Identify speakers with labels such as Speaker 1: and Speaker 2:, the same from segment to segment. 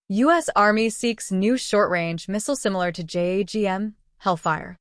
Speaker 1: U.S. Army seeks new short-range missile similar to JAGM, Hellfire.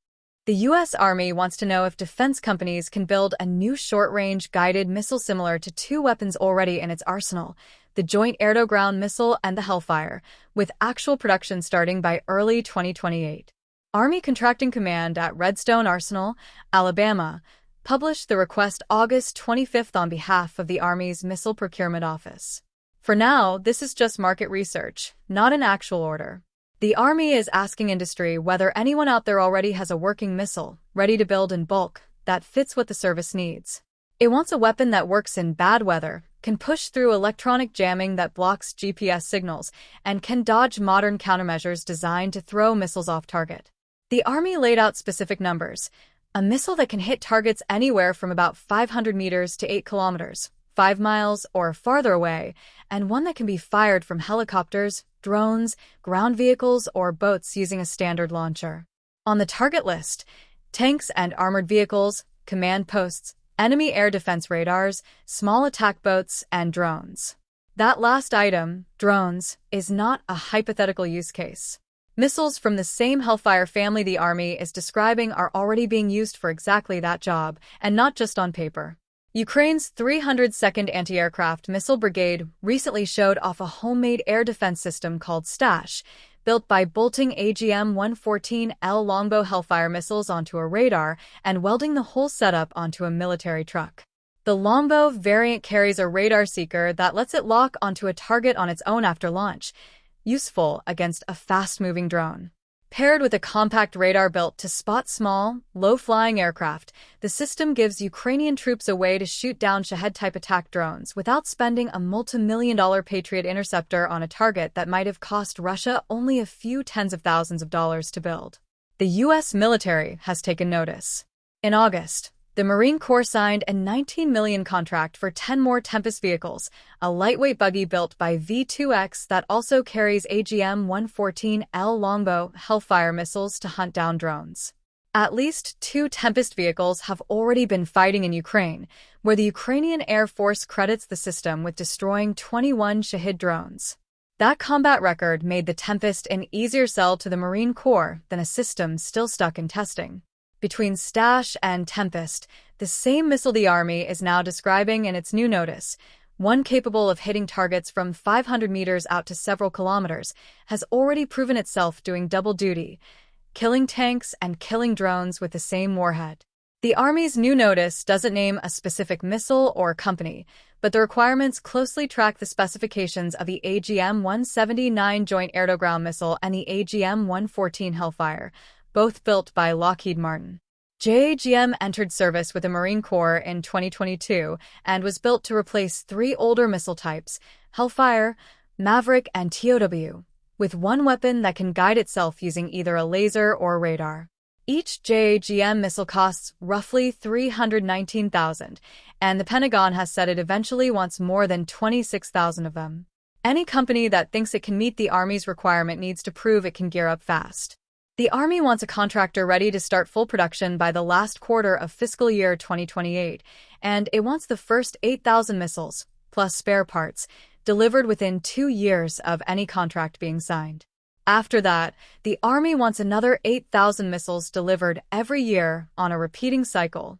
Speaker 1: The U.S. Army wants to know if defense companies can build a new short-range guided missile similar to two weapons already in its arsenal, the Joint Air-to-Ground Missile and the Hellfire, with actual production starting by early 2028. Army Contracting Command at Redstone Arsenal, Alabama, published the request August 25th on behalf of the Army's Missile Procurement Office. For now, this is just market research, not an actual order. The Army is asking industry whether anyone out there already has a working missile, ready to build in bulk, that fits what the service needs. It wants a weapon that works in bad weather, can push through electronic jamming that blocks GPS signals, and can dodge modern countermeasures designed to throw missiles off target. The Army laid out specific numbers: a missile that can hit targets anywhere from about 500 meters to 8 kilometers, 5 miles or farther away, and one that can be fired from helicopters, drones, ground vehicles, or boats using a standard launcher. On the target list, tanks and armored vehicles, command posts, enemy air defense radars, small attack boats, and drones. That last item, drones, is not a hypothetical use case. Missiles from the same Hellfire family the Army is describing are already being used for exactly that job, and not just on paper. Ukraine's 302nd Anti-Aircraft Missile Brigade recently showed off a homemade air defense system called STASH, built by bolting AGM-114L longbow Hellfire missiles onto a radar and welding the whole setup onto a military truck. The longbow variant carries a radar seeker that lets it lock onto a target on its own after launch, useful against a fast-moving drone. Paired with a compact radar built to spot small, low-flying aircraft, the system gives Ukrainian troops a way to shoot down Shahed-type attack drones without spending a multi-million-dollar Patriot interceptor on a target that might have cost Russia only a few tens of thousands of dollars to build. The U.S. military has taken notice. In August, the Marine Corps signed a $19 million contract for 10 more Tempest vehicles, a lightweight buggy built by V2X that also carries AGM-114L longbow Hellfire missiles to hunt down drones. At least 2 Tempest vehicles have already been fighting in Ukraine, where the Ukrainian Air Force credits the system with destroying 21 Shahed drones. That combat record made the Tempest an easier sell to the Marine Corps than a system still stuck in testing. Between STASH and Tempest, the same missile the Army is now describing in its new notice, one capable of hitting targets from 500 meters out to several kilometers, has already proven itself doing double duty, killing tanks and killing drones with the same warhead. The Army's new notice doesn't name a specific missile or company, but the requirements closely track the specifications of the AGM-179 Joint Air-to-Ground Missile and the AGM-114 Hellfire, both built by Lockheed Martin. JAGM entered service with the Marine Corps in 2022 and was built to replace 3 older missile types, Hellfire, Maverick, and TOW, with one weapon that can guide itself using either a laser or radar. Each JAGM missile costs roughly $319,000, and the Pentagon has said it eventually wants more than 26,000 of them. Any company that thinks it can meet the Army's requirement needs to prove it can gear up fast. The Army wants a contractor ready to start full production by the last quarter of fiscal year 2028, and it wants the first 8,000 missiles, plus spare parts, delivered within 2 years of any contract being signed. After that, the Army wants another 8,000 missiles delivered every year on a repeating cycle,